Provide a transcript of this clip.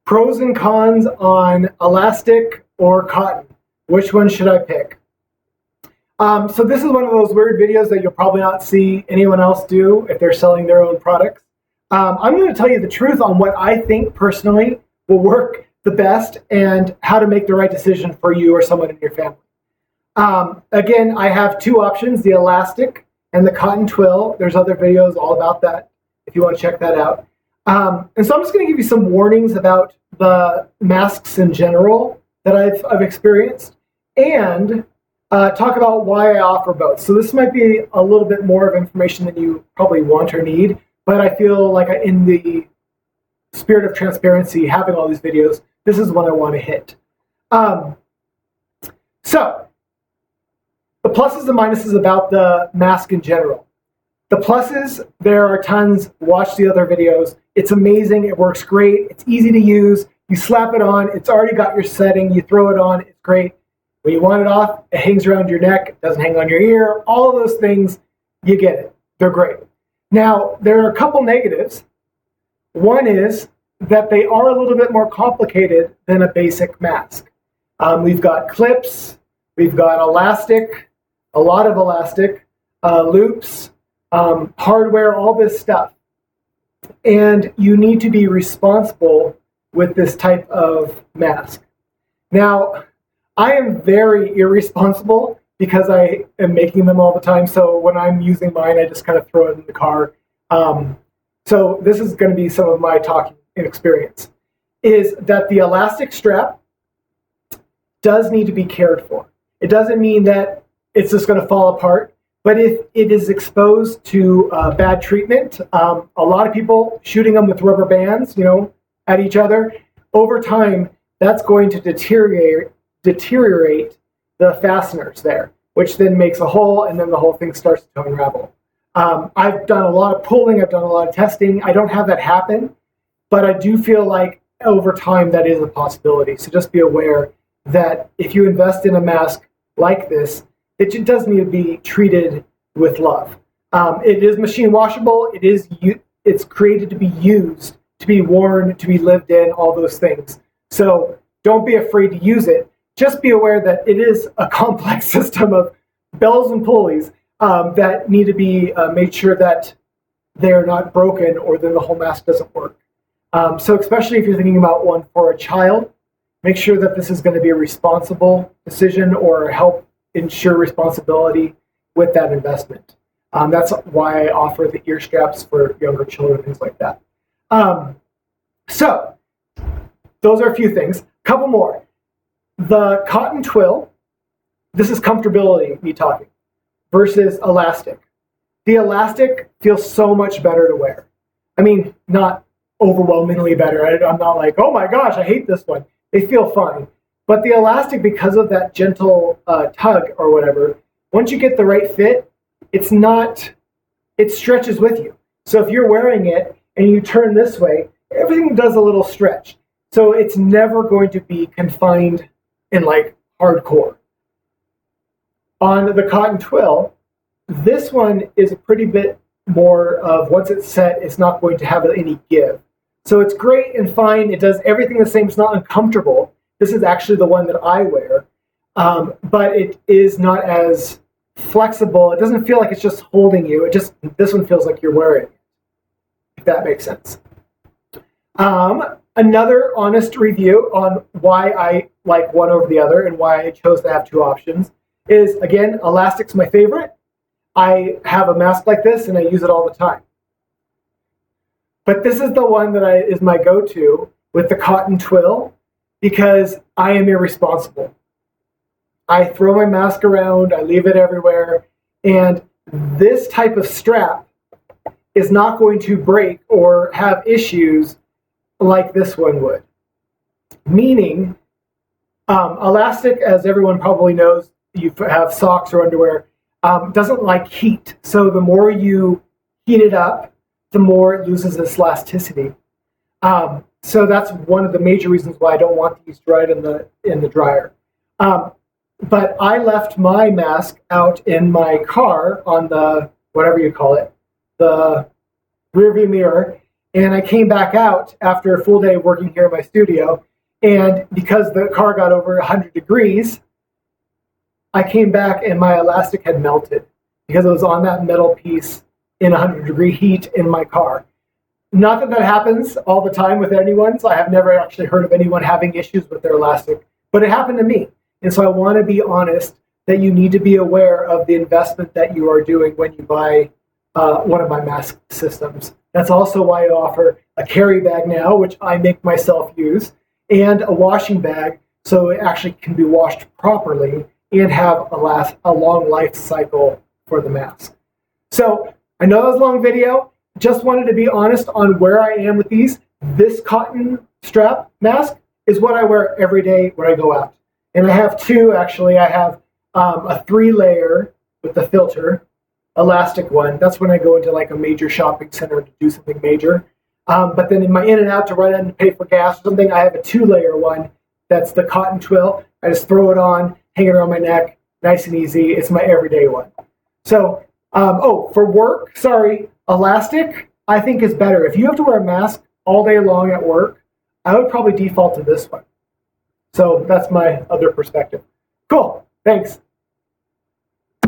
Pros and cons on elastic or cotton. Which one should I pick? So this is one of those weird videos that you'll probably not see anyone else do if they're selling their own products. I'm going to tell you the truth on what I think personally will work the best and how to make the right decision for you or someone in your family. Again, I have two options, the elastic and the cotton twill. There's other videos all about that if you want to check that out. And so I'm just going to give you some warnings about the masks in general that I've experienced and talk about why I offer both. So this might be a little bit more of information than you probably want or need, but I feel like in the spirit of transparency, having all these videos, this is what I want to hit. So the pluses and minuses about the mask in general. The pluses, there are tons. Watch the other videos. It's amazing. It works great. It's easy to use. You slap it on. It's already got your setting. You throw it on. It's great. When you want it off, it hangs around your neck. It doesn't hang on your ear. All of those things, you get it. They're great. Now, there are a couple negatives. One is that they are a little bit more complicated than a basic mask. We've got clips. We've got elastic, a lot of elastic, loops, hardware, all this stuff. And you need to be responsible with this type of mask. Now, I am very irresponsible because I am making them all the time. So when I'm using mine, I just kind of throw it in the car. So this is going to be some of my talking experience, is that the elastic strap does need to be cared for. It doesn't mean that it's just going to fall apart, but if it is exposed to bad treatment, a lot of people shooting them with rubber bands, at each other, over time, that's going to deteriorate the fasteners there, which then makes a hole, and then the whole thing starts to unravel. I've done a lot of pulling, I've done a lot of testing. I don't have that happen, but I do feel like over time that is a possibility. So just be aware that if you invest in a mask like this, it does need to be treated with love. It is machine washable. It's created to be used, to be worn, to be lived in, all those things. So don't be afraid to use it. Just be aware that it is a complex system of bells and pulleys that need to be made sure that they are not broken, or then the whole mask doesn't work. So especially if you're thinking about one for a child, make sure that this is going to be a responsible decision or help ensure responsibility with that investment. That's why I offer the ear straps for younger children, things like that. So those are a few things. Couple more. The cotton twill, this is comfortability, me talking, versus elastic. The elastic feels so much better to wear. I mean, not overwhelmingly better. I'm not like, oh my gosh, I hate this one. They feel fine. But the elastic, because of that gentle tug or whatever, once you get the right fit, it stretches with you. So if you're wearing it and you turn this way, everything does a little stretch. So it's never going to be confined in like hardcore. On the cotton twill, this one is a pretty bit more of, once it's set, it's not going to have any give. So it's great and fine. It does everything the same. It's not uncomfortable. This is actually the one that I wear, but it is not as flexible. It doesn't feel like it's just holding you. This one feels like you're wearing it, if that makes sense. Another honest review on why I like one over the other and why I chose to have two options is, again, elastic's my favorite. I have a mask like this and I use it all the time. But this is the one that is my go-to with the cotton twill, because I am irresponsible. I throw my mask around, I leave it everywhere, and this type of strap is not going to break or have issues like this one would. Meaning, elastic, as everyone probably knows, you have socks or underwear, doesn't like heat. So the more you heat it up, the more it loses its elasticity. So that's one of the major reasons why I don't want these dried in the dryer. But I left my mask out in my car on the, whatever you call it, the rearview mirror, And I came back out after a full day of working here in my studio. And because the car got over 100 degrees, I came back and my elastic had melted because it was on that metal piece in 100-degree heat in my car. Not that that happens all the time with anyone, so I have never actually heard of anyone having issues with their elastic, but it happened to me. And so I want to be honest that you need to be aware of the investment that you are doing when you buy one of my mask systems. That's also why I offer a carry bag now, which I make myself use, and a washing bag so it actually can be washed properly and have a long life cycle for the mask. So I know that was a long video. Just wanted to be honest on where I am with these. This cotton strap mask is what I wear every day when I go out. And I have two, actually. I have a 3-layer with the filter, elastic one. That's when I go into like a major shopping center to do something major. But then in my in and out to run in and pay for gas or something, I have a 2-layer one. That's the cotton twill. I just throw it on, hang it around my neck, nice and easy. It's my everyday one. So, for work, elastic, I think is better. If you have to wear a mask all day long at work, I would probably default to this one. So that's my other perspective. Cool. Thanks.